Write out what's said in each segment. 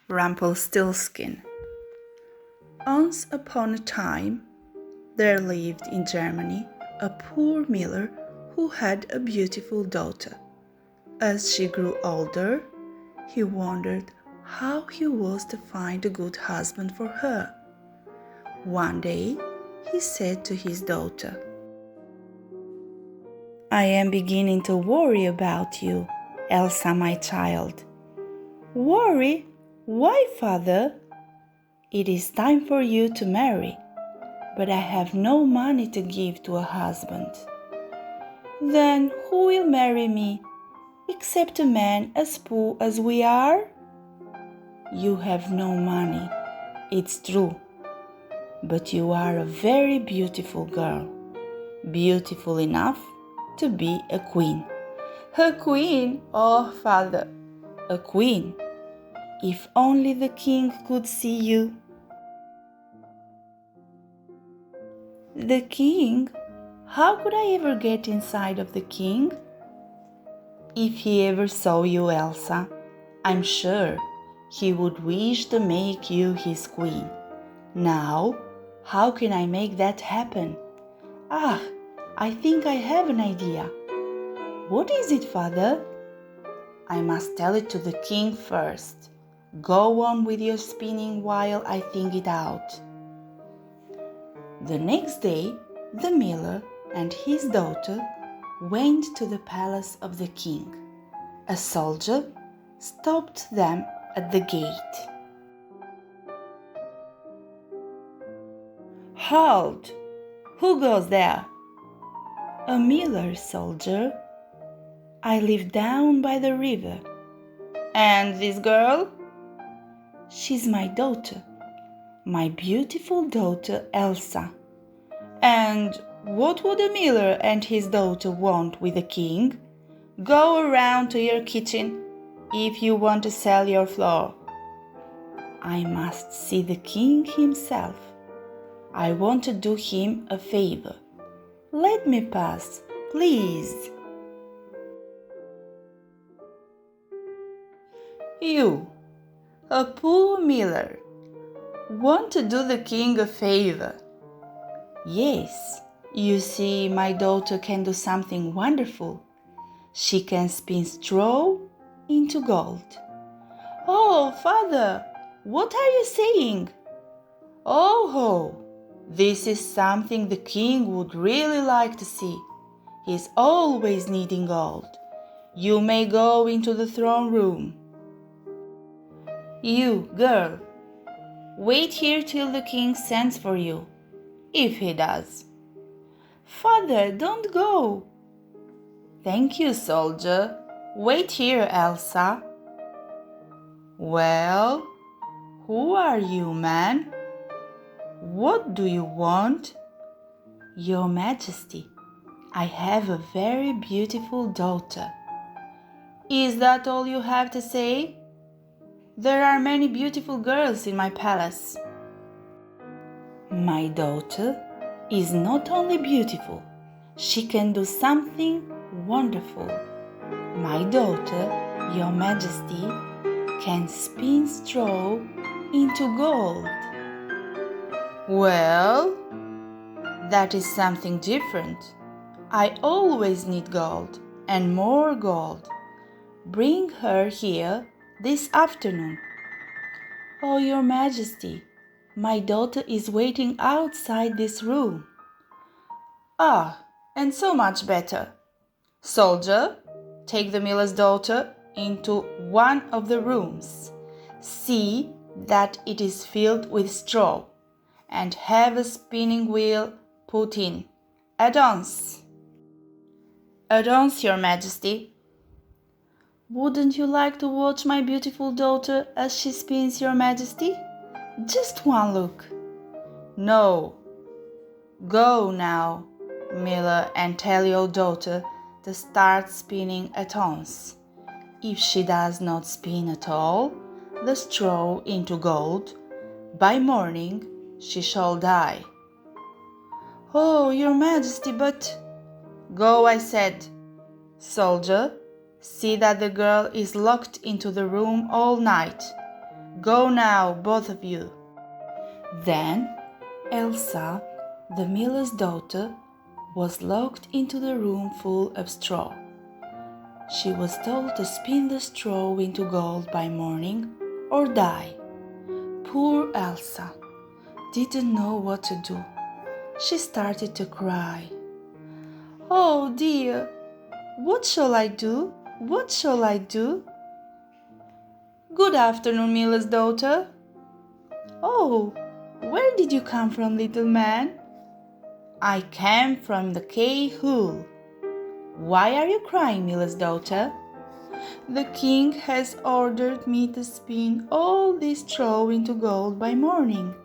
Rumpelstiltskin. Once upon a time, there lived in Germany a poor miller who had a beautiful daughter. As she grew older, he wondered how he was to find a good husband for her. One day, he said to his daughter, "I am beginning to worry about you, Elsa, my child." "Worry? Why, father?" "It is time for you to marry, but I have no money to give to a husband." "Then who will marry me, except a man as poor as we are?" "You have no money, it's true, but you are a very beautiful girl, beautiful enough to be a queen." "A queen? Oh, father, a queen! If only the king could see you." "The king? How could I ever get inside of the king?" "If he ever saw you, Elsa, I'm sure he would wish to make you his queen. Now, how can I make that happen?" "Ah, I think I have an idea." "What is it, father?" "I must tell it to the king first. Go on with your spinning while I think it out." The next day, the miller and his daughter went to the palace of the king. A soldier stopped them at the gate. "Halt! Who goes there?" "A miller, soldier. I live down by the river." "And this girl?" "She's my daughter, my beautiful daughter Elsa." "And what would a miller and his daughter want with a king? Go around to your kitchen if you want to sell your flour." "I must see the king himself. I want to do him a favor. Let me pass, please." "You, a poor miller, want to do the king a favor?" "Yes, you see, my daughter can do something wonderful. She can spin straw into gold." "Oh, father, what are you saying?" "Oh, this is something the king would really like to see. He's always needing gold. You may go into the throne room." "You, girl, wait here till the king sends for you, if he does." "Father, don't go." "Thank you, soldier. Wait here, Elsa." "Well, who are you, man? What do you want?" "Your Majesty, I have a very beautiful daughter." "Is that all you have to say? There are many beautiful girls in my palace." "My daughter is not only beautiful, she can do something wonderful. My daughter, Your Majesty, can spin straw into gold." "Well, that is something different. I always need gold and more gold. Bring her here this afternoon." "Oh, Your Majesty, my daughter is waiting outside this room." "Ah, and so much better. Soldier, take the miller's daughter into one of the rooms. See that it is filled with straw, and have a spinning wheel put in. At once." "At once, Your Majesty." "Wouldn't you like to watch my beautiful daughter as she spins, Your Majesty? Just one look." "No. Go now, miller, and tell your daughter to start spinning at once. If she does not spin at all the straw into gold, by morning she shall die." "Oh, Your Majesty, but—" "Go, I said. Soldier, see that the girl is locked into the room all night. Go now, both of you." Then Elsa, the miller's daughter, was locked into the room full of straw. She was told to spin the straw into gold by morning or die. Poor Elsa didn't know what to do. She started to cry. "Oh dear, what shall I do? What shall I do?" "Good afternoon, miller's daughter." "Oh, where did you come from, little man?" "I came from the K-hole." "Why are you crying, miller's daughter?" "The king has ordered me to spin all this straw into gold by morning.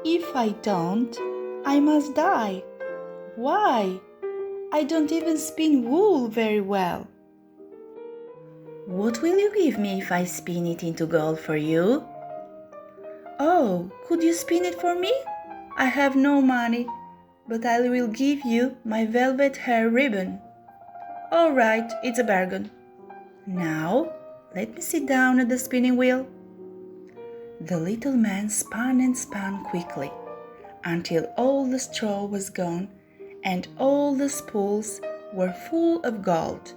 If I don't, I must die." "Why? I don't even spin wool very well." "What will you give me if I spin it into gold for you?" "Oh, could you spin it for me? I have no money, but I will give you my velvet hair ribbon." "All right, it's a bargain. Now, let me sit down at the spinning wheel." The little man spun and spun quickly until all the straw was gone and all the spools were full of gold.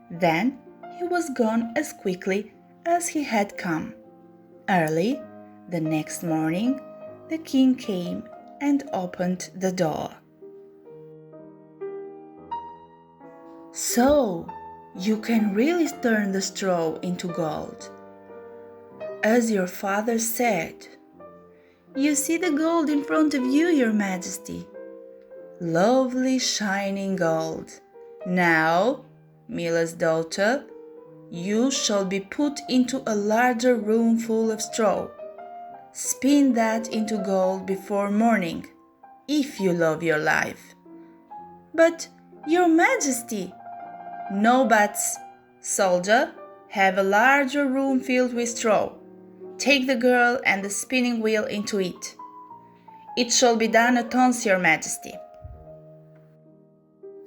Then he was gone as quickly as he had come. Early the next morning, the king came and opened the door. "So, you can really turn the straw into gold, as your father said." "You see the gold in front of you, your majesty. Lovely shining gold. Now, miller's daughter, you shall be put into a larger room full of straw. Spin that into gold before morning, if you love your life." "But, your majesty—" "No buts. Soldier, have a larger room filled with straw. Take the girl and the spinning wheel into it." "It shall be done at once, your majesty."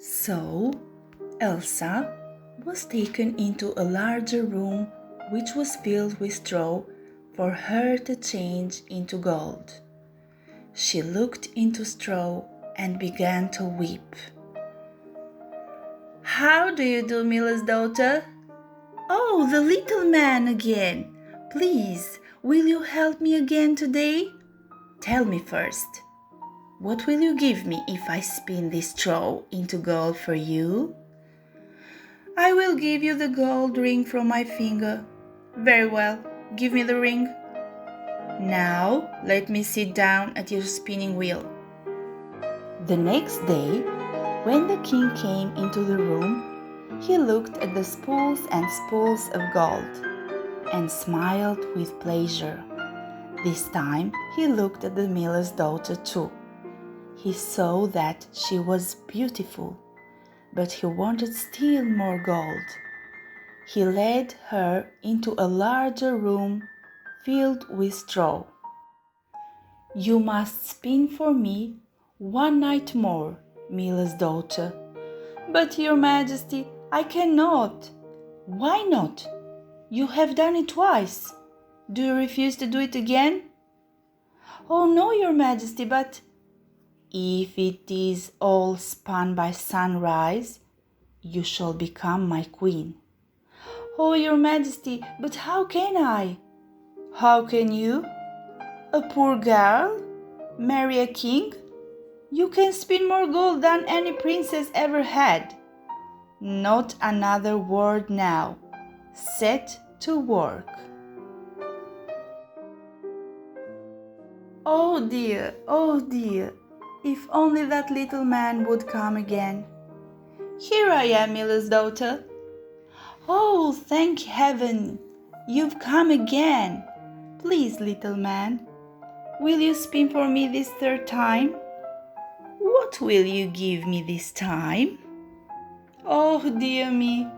So Elsa was taken into a larger room which was filled with straw for her to change into gold. She looked into straw and began to weep. "How do you do, miller's daughter?" "Oh, the little man again. Please, will you help me again today?" "Tell me first, what will you give me if I spin this straw into gold for you?" "I will give you the gold ring from my finger." "Very well, give me the ring." "Now let me sit down at your spinning wheel." The next day, when the king came into the room, he looked at the spools and spools of gold and smiled with pleasure. This time he looked at the miller's daughter too. He saw that she was beautiful, but he wanted still more gold. He led her into a larger room filled with straw. "You must spin for me one night more, miller's daughter." "But, your majesty, I cannot." "Why not? You have done it twice. Do you refuse to do it again?" "Oh no, your majesty, but—" "If it is all spun by sunrise, you shall become my queen." "Oh, your majesty, but how can I?" "How can you? A poor girl? Marry a king? You can spin more gold than any princess ever had." "Not another word now. Set to work." Oh dear, if only that little man would come again. "Here I am, miller's daughter." "Oh, thank heaven, you've come again. Please, little man, will you spin for me this third time?" "What will you give me this time?" "Oh dear me,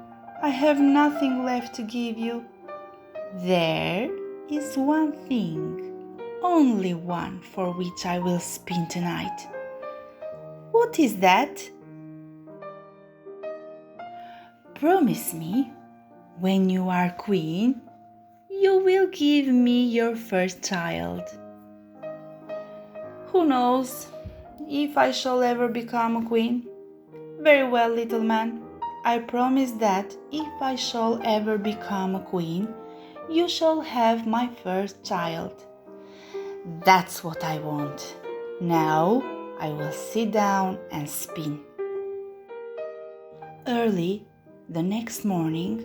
I have nothing left to give you." "There is one thing, only one, for which I will spin tonight." "What is that?" "Promise me, when you are queen, you will give me your first child. Who knows if I shall ever become a queen? Very well, little man. I promise that if I shall ever become a queen, you shall have my first child. That's what I want. Now I will sit down and spin. Early the next morning,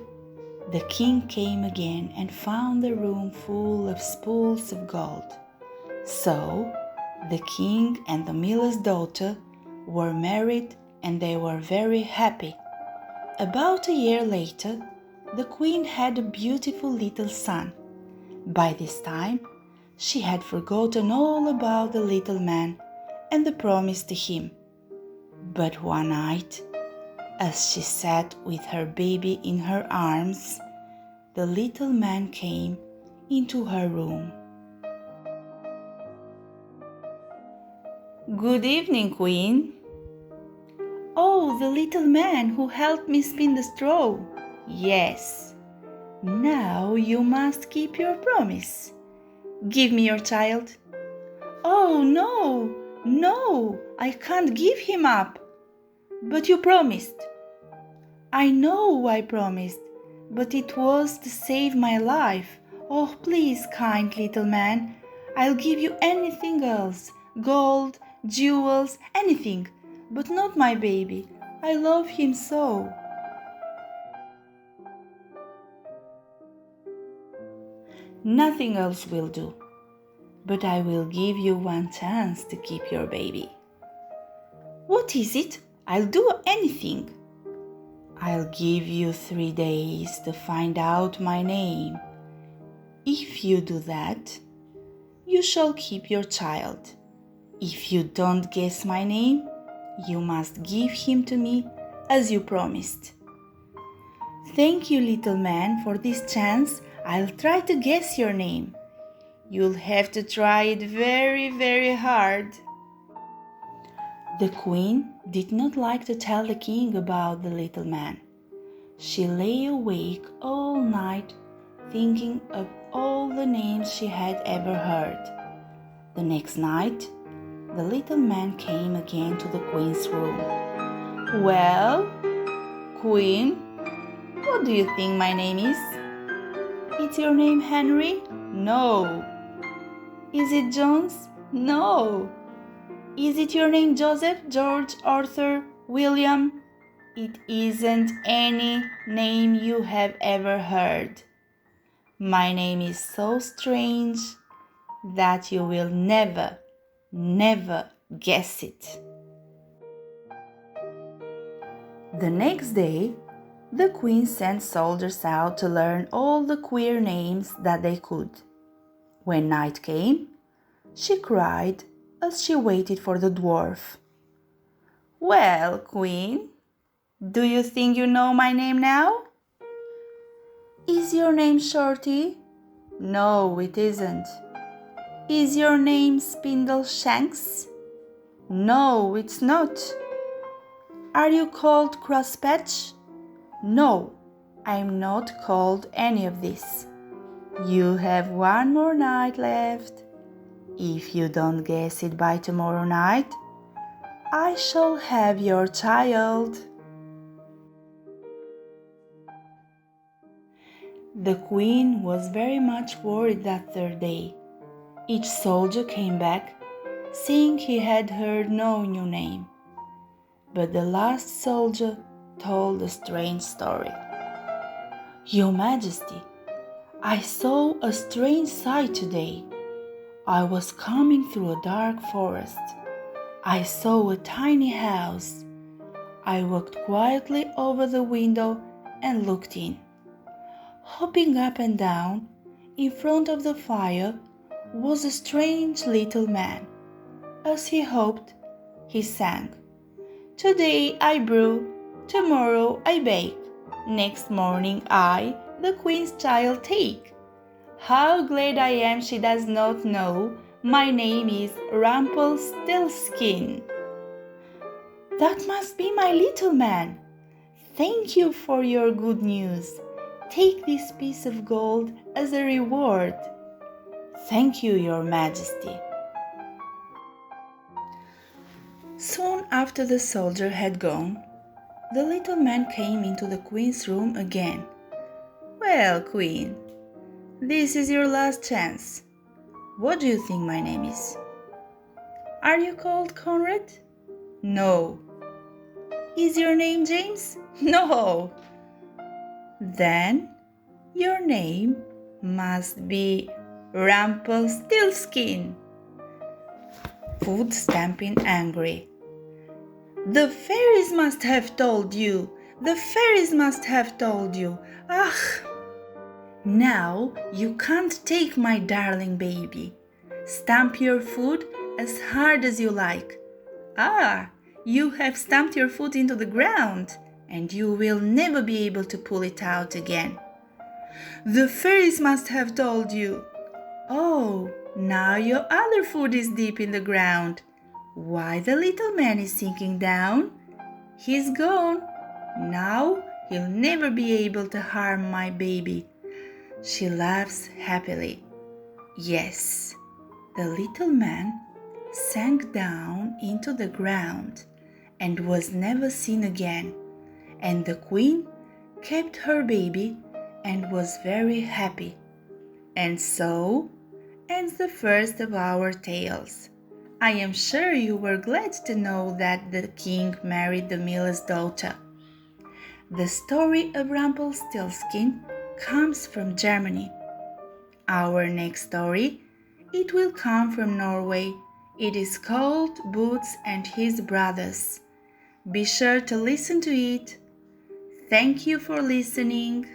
the king came again and found the room full of spools of gold. So the king and the miller's daughter were married and they were very happy. About a year later, the queen had a beautiful little son. By this time, she had forgotten all about the little man and the promise to him. But one night, as she sat with her baby in her arms, the little man came into her room. Good evening, Queen. Oh, the little man who helped me spin the straw. Yes. Now you must keep your promise. Give me your child. Oh, no, no, I can't give him up. But you promised. I know I promised, but it was to save my life. Oh, please, kind little man, I'll give you anything else. Gold, jewels, anything, but not my baby. I love him so. Nothing else will do, but I will give you one chance to keep your baby. What is it? I'll do anything. I'll give you 3 days to find out my name. If you do that, you shall keep your child. If you don't guess my name, you must give him to me as you promised. Thank you, little man, for this chance. I'll try to guess your name. You'll have to try it very, very hard. The queen did not like to tell the king about the little man. She lay awake all night thinking of all the names she had ever heard. The next night, the little man came again to the queen's room. Well, queen, what do you think my name is? Is your name Henry? No. Is it Jones? No. Is it your name Joseph, George, Arthur, William? It isn't any name you have ever heard. My name is so strange that you will never, never guess it. The next day, the queen sent soldiers out to learn all the queer names that they could. When night came, she cried as she waited for the dwarf. Well, queen, do you think you know my name now? Is your name Shorty? No, it isn't. Is your name Spindleshanks? No, it's not. Are you called Crosspatch? No, I'm not called any of this. You have one more night left. If you don't guess it by tomorrow night, I shall have your child. The queen was very much worried that third day. Each soldier came back, saying he had heard no new name. But the last soldier told a strange story. Your Majesty, I saw a strange sight today. I was coming through a dark forest. I saw a tiny house. I walked quietly over the window and looked in. Hopping up and down in front of the fire was a strange little man. As he hopped, he sang, Today I brew, tomorrow I bake, next morning I the queen's child take. How glad I am she does not know my name is Rumpelstiltskin. That must be my little man. Thank you for your good news. Take this piece of gold as a reward. Thank you, Your Majesty. Soon after the soldier had gone, the little man came into the queen's room again. Well, queen, this is your last chance. What do you think my name is? Are you called Conrad? No. Is your name James? No. Then your name must be Rumpelstiltskin. Food stamping angry. The fairies must have told you. The fairies must have told you. Ah! Now you can't take my darling baby. Stamp your food as hard as you like. Ah! You have stamped your foot into the ground, and you will never be able to pull it out again. The fairies must have told you. Oh, now your other foot is deep in the ground. Why the little man is sinking down? He's gone. Now he'll never be able to harm my baby. She laughs happily. Yes, the little man sank down into the ground and was never seen again, and the queen kept her baby and was very happy. And so ends the first of our tales. I am sure you were glad to know that the king married the miller's daughter. The story of Rumpelstiltskin comes from Germany. Our next story, it will come from Norway. It is called Boots and His Brothers. Be sure to listen to it. Thank you for listening.